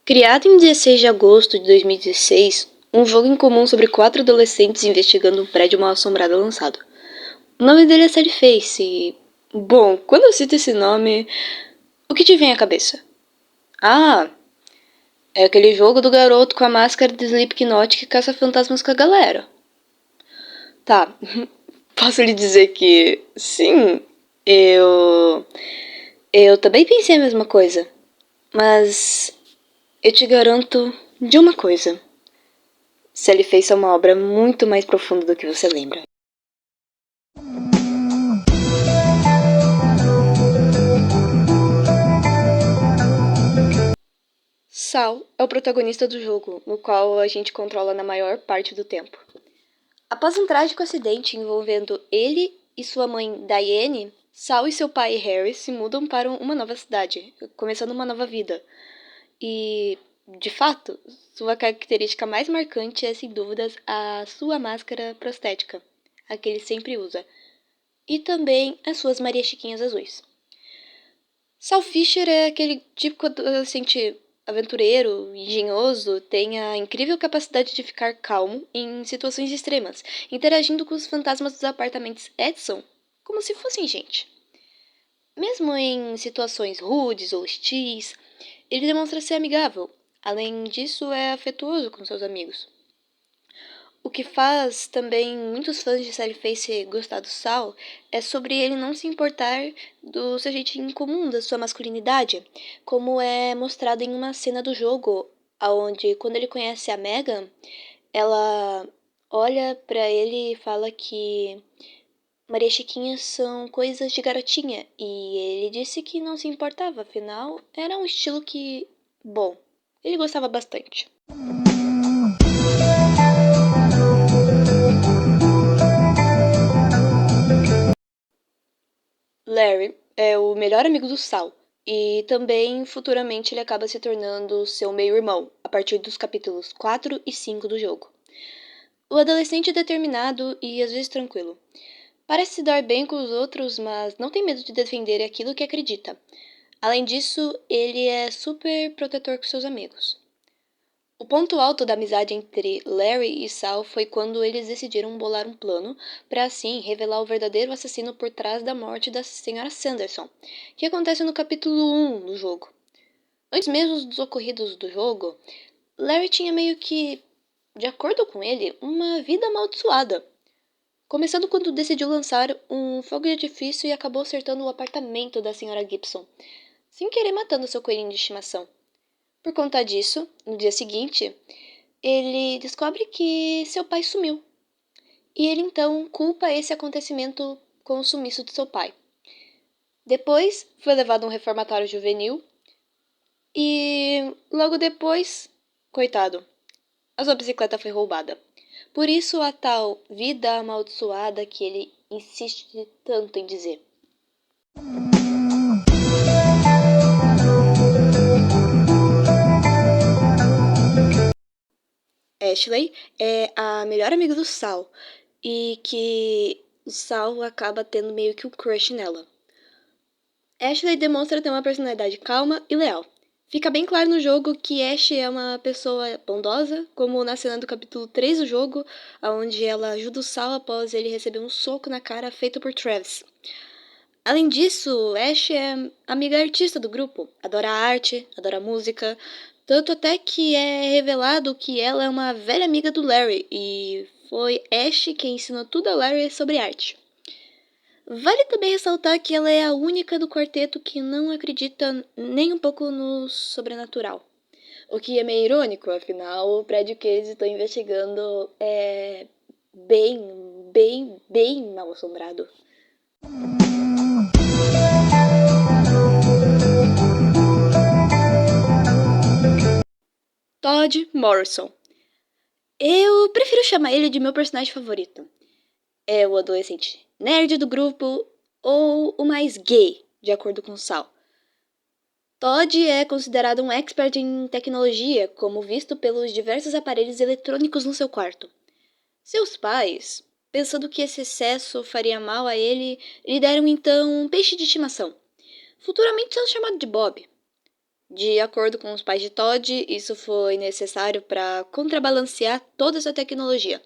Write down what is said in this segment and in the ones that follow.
Criado em 16 de agosto de 2016, um jogo incomum sobre 4 adolescentes investigando um prédio mal-assombrado é lançado. O nome dele é Sad Face e... Bom, quando eu cito esse nome, o que te vem à cabeça? Ah, é aquele jogo do garoto com a máscara de Slipknot que caça fantasmas com a galera. Tá, posso lhe dizer que... Sim, eu também pensei a mesma coisa. Mas eu te garanto de uma coisa. Sally Face é uma obra muito mais profunda do que você lembra. Sal é o protagonista do jogo, no qual a gente controla na maior parte do tempo. Após um trágico acidente envolvendo ele e sua mãe Diane, Sal e seu pai Harry se mudam para uma nova cidade, começando uma nova vida. E, de fato, sua característica mais marcante é, sem dúvidas, a sua máscara prostética, a que ele sempre usa, e também as suas Maria Chiquinhas azuis. Sal Fisher é aquele típico adolescente aventureiro, engenhoso, tem a incrível capacidade de ficar calmo em situações extremas, interagindo com os fantasmas dos apartamentos Edson como se fossem gente. Mesmo em situações rudes ou hostis, ele demonstra ser amigável. Além disso, é afetuoso com seus amigos. O que faz também muitos fãs de Sally Face gostar do Sal é sobre ele não se importar do seu jeitinho comum, da sua masculinidade, como é mostrado em uma cena do jogo, onde quando ele conhece a Megan, ela olha pra ele e fala que Maria Chiquinha são coisas de garotinha, e ele disse que não se importava, afinal, era um estilo que, bom, ele gostava bastante. Larry é o melhor amigo do Sal, e também futuramente ele acaba se tornando seu meio-irmão, a partir dos capítulos 4 e 5 do jogo. O adolescente é determinado e às vezes tranquilo. Parece se dar bem com os outros, mas não tem medo de defender aquilo que acredita. Além disso, ele é super protetor com seus amigos. O ponto alto da amizade entre Larry e Sal foi quando eles decidiram bolar um plano para assim revelar o verdadeiro assassino por trás da morte da Sra. Sanderson, que acontece no capítulo 1 do jogo. Antes mesmo dos ocorridos do jogo, Larry tinha meio que, de acordo com ele, uma vida amaldiçoada. Começando quando decidiu lançar um fogo de artifício e acabou acertando o apartamento da Sra. Gibson, sem querer matando seu coelhinho de estimação. Por conta disso, no dia seguinte, ele descobre que seu pai sumiu. E ele então culpa esse acontecimento com o sumiço de seu pai. Depois, foi levado a um reformatório juvenil. E logo depois, coitado, a sua bicicleta foi roubada. Por isso a tal vida amaldiçoada que ele insiste tanto em dizer. Ashley é a melhor amiga do Sal e que o Sal acaba tendo meio que um crush nela. Ashley demonstra ter uma personalidade calma e leal. Fica bem claro no jogo que Ash é uma pessoa bondosa, como na cena do capítulo 3 do jogo, onde ela ajuda o Sal após ele receber um soco na cara feito por Travis. Além disso, Ash é amiga artista do grupo, adora arte, adora música, tanto até que é revelado que ela é uma velha amiga do Larry e foi Ash quem ensinou tudo a Larry sobre arte. Vale também ressaltar que ela é a única do quarteto que não acredita nem um pouco no sobrenatural. O que é meio irônico, afinal, o prédio que eles estão investigando é bem mal assombrado. Todd Morrison. Eu prefiro chamar ele de meu personagem favorito. É o adolescente nerd do grupo ou o mais gay, de acordo com Sal. Todd é considerado um expert em tecnologia, como visto pelos diversos aparelhos eletrônicos no seu quarto. Seus pais, pensando que esse excesso faria mal a ele, lhe deram então um peixe de estimação, futuramente sendo chamado de Bob. De acordo com os pais de Todd, isso foi necessário para contrabalancear toda essa tecnologia.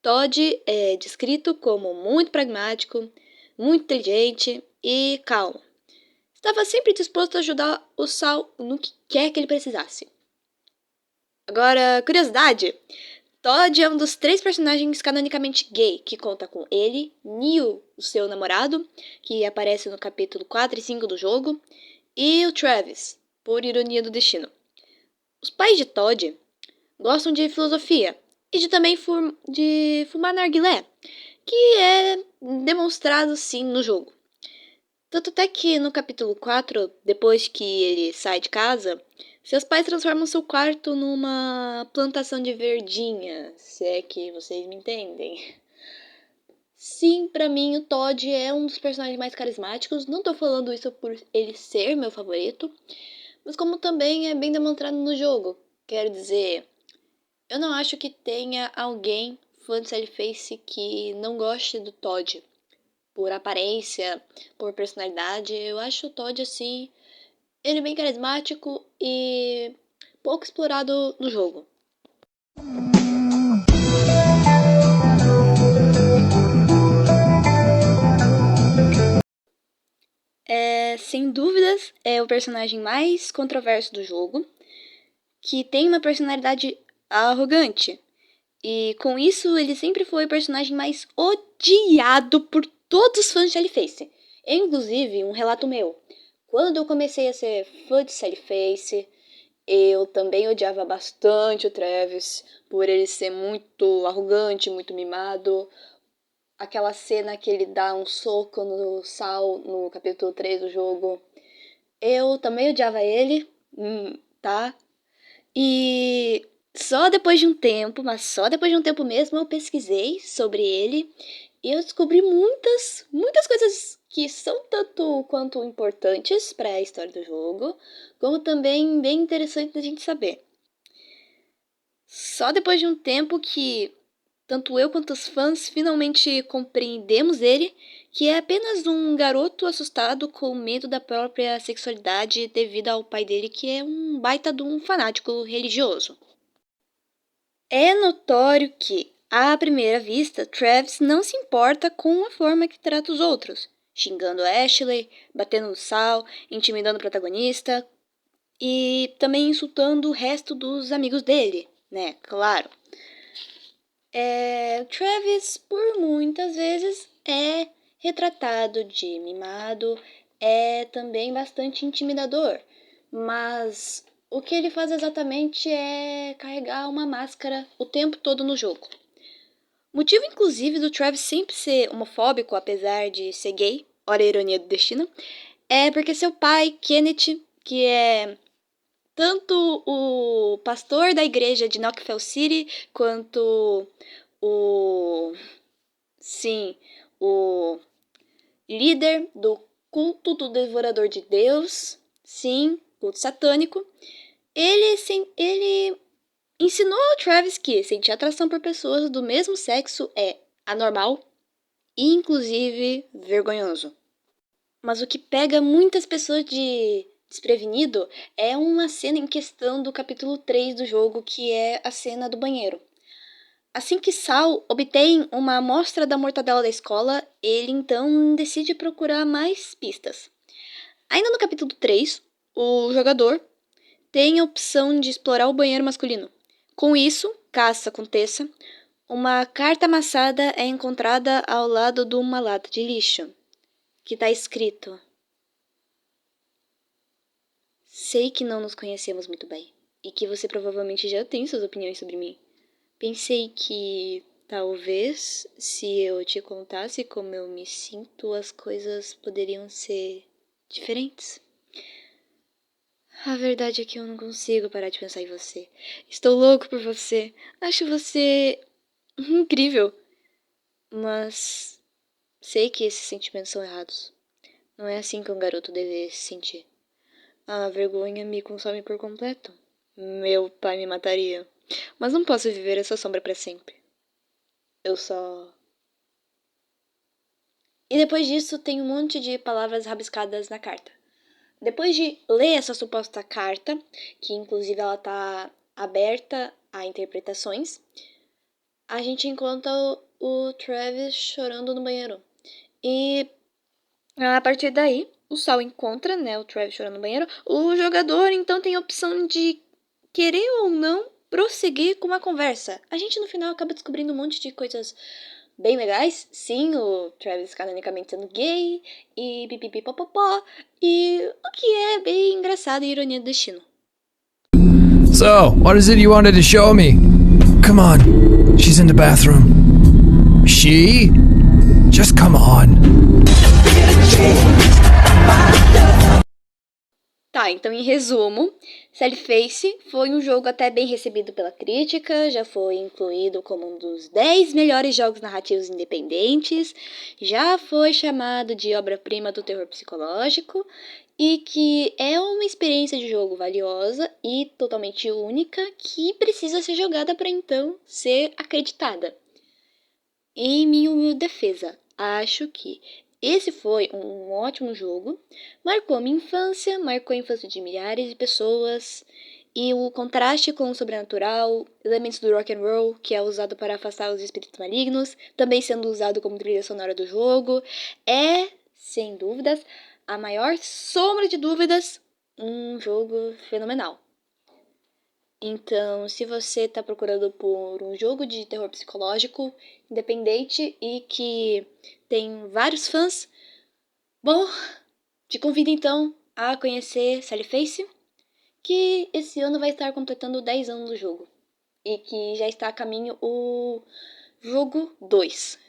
Todd é descrito como muito pragmático, muito inteligente e calmo. Estava sempre disposto a ajudar o Sal no que quer que ele precisasse. Agora, curiosidade: Todd é um dos 3 personagens canonicamente gay, que conta com ele, Neil, o seu namorado, que aparece no capítulo 4 e 5 do jogo, e o Travis, por ironia do destino. Os pais de Todd gostam de filosofia e de fumar narguilé, que é demonstrado sim no jogo. Tanto até que no capítulo 4, depois que ele sai de casa, seus pais transformam seu quarto numa plantação de verdinha, se é que vocês me entendem. Sim, pra mim o Todd é um dos personagens mais carismáticos. Não tô falando isso por ele ser meu favorito, mas como também é bem demonstrado no jogo. Quero dizer, eu não acho que tenha alguém fã de Face que não goste do Todd. Por aparência, por personalidade, eu acho o Todd assim, ele é bem carismático e pouco explorado no jogo. Sem dúvidas, é o personagem mais controverso do jogo, que tem uma personalidade arrogante. E com isso, ele sempre foi o personagem mais odiado por todos os fãs de Face. Inclusive, um relato meu. Quando eu comecei a ser fã de Face, eu também odiava bastante o Travis, por ele ser muito arrogante, muito mimado. Aquela cena que ele dá um soco no Sal no capítulo 3 do jogo. Eu também odiava ele, tá? E só depois de um tempo, mas só depois de um tempo mesmo, eu pesquisei sobre ele e eu descobri muitas coisas que são tanto quanto importantes para a história do jogo, como também bem interessantes da gente saber. Só depois de um tempo que tanto eu quanto os fãs finalmente compreendemos ele, que é apenas um garoto assustado com medo da própria sexualidade devido ao pai dele, que é um baita de um fanático religioso. É notório que, à primeira vista, Travis não se importa com a forma que trata os outros, xingando Ashley, batendo no Sal, intimidando o protagonista e também insultando o resto dos amigos dele, né? Claro. Travis, por muitas vezes, é retratado de mimado, é também bastante intimidador, mas o que ele faz exatamente é carregar uma máscara o tempo todo no jogo. Motivo, inclusive, do Travis sempre ser homofóbico, apesar de ser gay, olha a ironia do destino, é porque seu pai, Kenneth, que é tanto o pastor da igreja de Knoxville City, quanto o... sim, o líder do culto do devorador de Deus, sim, culto satânico, ele ensinou ao Travis que sentir atração por pessoas do mesmo sexo é anormal e, inclusive, vergonhoso. Mas o que pega muitas pessoas de desprevenido é uma cena em questão do capítulo 3 do jogo, que é a cena do banheiro. Assim que Sal obtém uma amostra da mortadela da escola, ele então decide procurar mais pistas. Ainda no capítulo 3, o jogador tem a opção de explorar o banheiro masculino. Com isso, caso aconteça, uma carta amassada é encontrada ao lado de uma lata de lixo, que está escrito: sei que não nos conhecemos muito bem, e que você provavelmente já tem suas opiniões sobre mim. Pensei que talvez, se eu te contasse como eu me sinto, as coisas poderiam ser diferentes. A verdade é que eu não consigo parar de pensar em você. Estou louco por você. Acho você incrível. Mas sei que esses sentimentos são errados. Não é assim que um garoto deve se sentir. A vergonha me consome por completo. Meu pai me mataria. Mas não posso viver essa sombra para sempre. Eu só... E depois disso tem um monte de palavras rabiscadas na carta. Depois de ler essa suposta carta, que inclusive ela tá aberta a interpretações, a gente encontra o Travis chorando no banheiro. E a partir daí, o Saul encontra, né, o Travis chorando no banheiro. O jogador então tem a opção de querer ou não prosseguir com a conversa. A gente no final acaba descobrindo um monte de coisas bem legais. Sim, o Travis canonicamente sendo gay e pipipipopopó. E o que é bem engraçado e ironia do destino. So, what is it you wanted to show me? Come on, she's in the bathroom. She? Just come on. Tá, então em resumo, Sally Face foi um jogo até bem recebido pela crítica, já foi incluído como um dos 10 melhores jogos narrativos independentes, já foi chamado de obra-prima do terror psicológico e que é uma experiência de jogo valiosa e totalmente única que precisa ser jogada para então ser acreditada. Em minha humilde defesa, acho que esse foi um ótimo jogo, marcou minha infância, marcou a infância de milhares de pessoas, e o contraste com o sobrenatural, elementos do rock and roll, que é usado para afastar os espíritos malignos, também sendo usado como trilha sonora do jogo, é, sem dúvidas, a maior sombra de dúvidas, um jogo fenomenal. Então, se você está procurando por um jogo de terror psicológico, independente e que tem vários fãs, bom, te convido então a conhecer Sally Face, que esse ano vai estar completando 10 anos do jogo. E que já está a caminho o jogo 2.